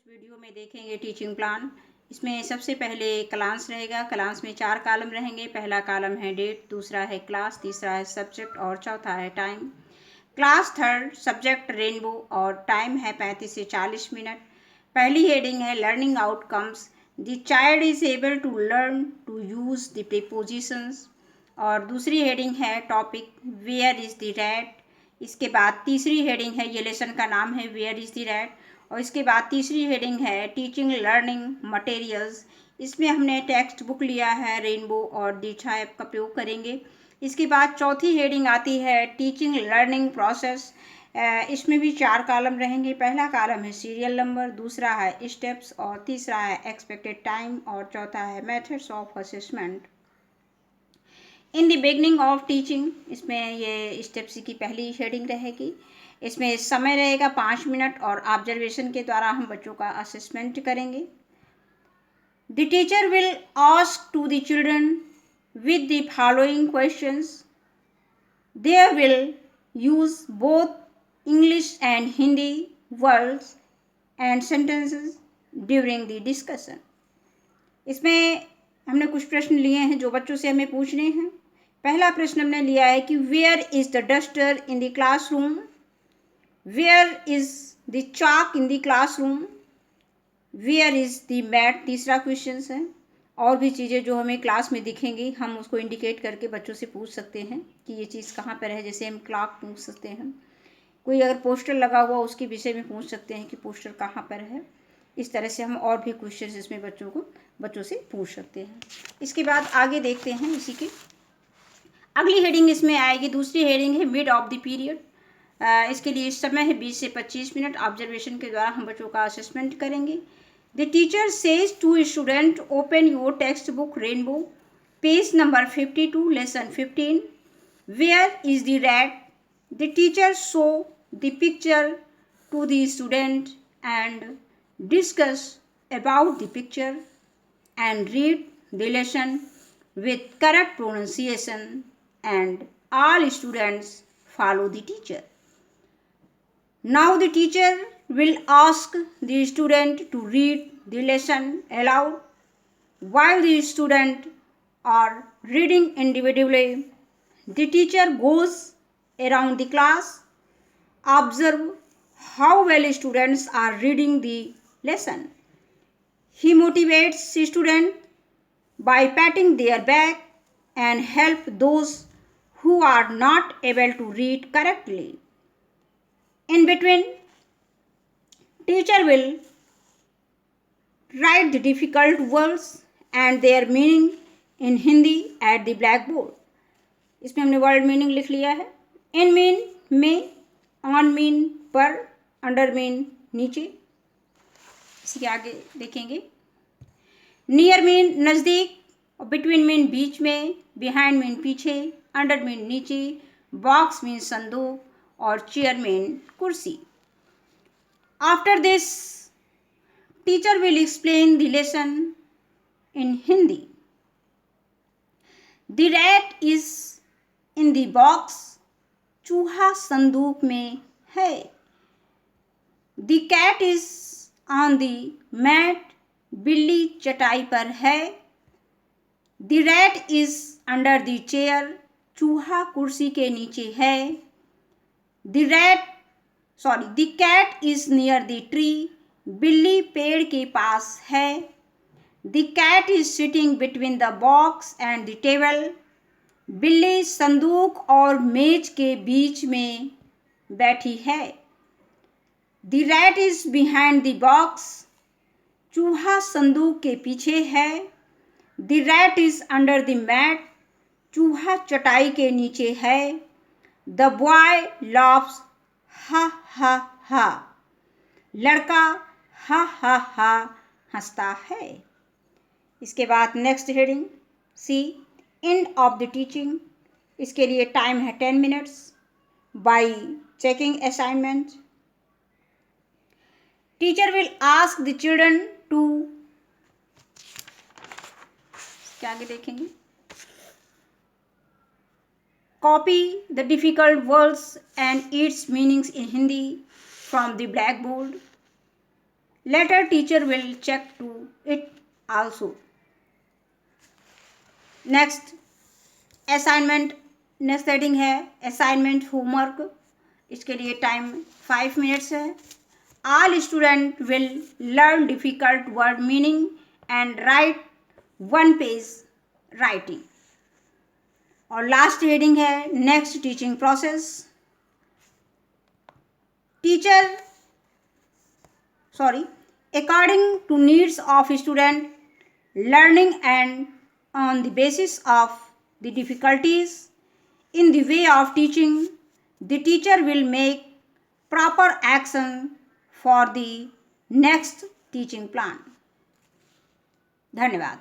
Video में देखेंगे teaching plan. इसमें सबसे पहले क्लास रहेगा। क्लास में 4 कॉलम रहेंगे। पहला कॉलम है डेट, दूसरा है क्लास, तीसरा है सब्जेक्ट और चौथा है time. Class third, subject rainbow और टाइम है 35 से 40 मिनट। पहली हेडिंग है learning outcomes, the child is able to learn to use the prepositions. और दूसरी हेडिंग है topic where is the rat. इसके बाद तीसरी हेडिंग है, ये लेसन का नाम है वेयर इज द रैट। और इसके बाद तीसरी हेडिंग है टीचिंग लर्निंग मटेरियल्स। इसमें हमने टेक्स्ट बुक लिया है रेनबो और दीक्षा ऐप का प्रयोग करेंगे। इसके बाद चौथी हेडिंग आती है टीचिंग लर्निंग प्रोसेस। इसमें भी 4 कॉलम रहेंगे। पहला कॉलम है सीरियल नंबर, दूसरा है स्टेप्स और तीसरा है एक्सपेक्टेड टाइम और चौथा है methods of assessment. In the beginning of teaching, इसमें ये स्टेप्स की पहली हेडिंग रहेगी। इसमें समय रहेगा 5 मिनट और ऑब्जर्वेशन के द्वारा हम बच्चों का असेसमेंट करेंगे। The teacher will ask to the children with the following questions. They will use both English and Hindi words and sentences during the discussion. इसमें हमने कुछ प्रश्न लिए हैं जो बच्चों से हमें पूछने हैं। पहला प्रश्न हमने लिया है कि where is the duster in the classroom, where is the chalk in the classroom, where is the mat. तीसरा क्वेश्चन है। और भी चीज़ें जो हमें क्लास में दिखेंगी हम उसको इंडिकेट करके बच्चों से पूछ सकते हैं कि ये चीज़ कहाँ पर है। जैसे हम क्लॉक पूछ सकते हैं, कोई अगर पोस्टर लगा हुआ उसके विषय में पूछ सकते हैं कि पोस्टर कहाँ पर है। इस तरह से हम और भी क्वेश्चन इसमें बच्चों से पूछ सकते हैं। इसके बाद आगे देखते हैं इसी की अगली हेडिंग इसमें आएगी। दूसरी हेडिंग है मिड ऑफ द पीरियड। इसके लिए समय है 20 से 25 मिनट। ऑब्जर्वेशन के द्वारा हम बच्चों का असेसमेंट करेंगे। The teacher says to a student, open your textbook Rainbow, page number 52, lesson 15. Where is the rat? The teacher show the picture to the student and discuss about the picture and read the lesson with correct pronunciation and all students follow the teacher. Now the teacher will ask the student to read the lesson aloud. While the students are reading individually, the teacher goes around the class, observe how well students are reading the lesson. He motivates students by patting their back and help those who are not able to read correctly. In between, teacher will write the difficult words and their meaning in Hindi at the blackboard. इसमें हमने word meaning लिख लिया है। In mean में, on mean पर, under mean नीचे। इसी के आगे देखेंगे। नियर मीन नज़दीक, और बिटवीन मीन बीच में, बिहाइंड मीन पीछे, अंडर मीन नीचे, बॉक्स मीन संदूक और चेयर मीन कुर्सी। After this teacher will explain the lesson in Hindi. The rat is in the box. चूहा संदूक में है. The cat is on the mat. बिल्ली चटाई पर है. The rat is under the chair. चूहा कुर्सी के नीचे है. The cat is near the tree. बिल्ली पेड़ के पास है. The cat is sitting between the box and the table. बिल्ली संदूक और मेज के बीच में बैठी है. The rat is behind the box. चूहा संदूक के पीछे है. The rat is under the mat. चूहा चटाई के नीचे है. The boy laughs. हा हा हा. लड़का हा हा हा हंसता है। इसके बाद next heading C, end of the teaching. इसके लिए टाइम है 10 minutes. By checking assignment, teacher will ask the children to, क्या आगे देखेंगे, copy the difficult words and its meanings in Hindi from the blackboard. Later teacher will check to it also. Next assignment, next heading है assignment homework. इसके लिए time 5 minutes है। All student will learn difficult word meaning and right 1 page writing. और last heading है next teaching process. Teacher according to needs of student learning and on the basis of the difficulties in the way of teaching, the teacher will make proper action for the next teaching plan. धन्यवाद।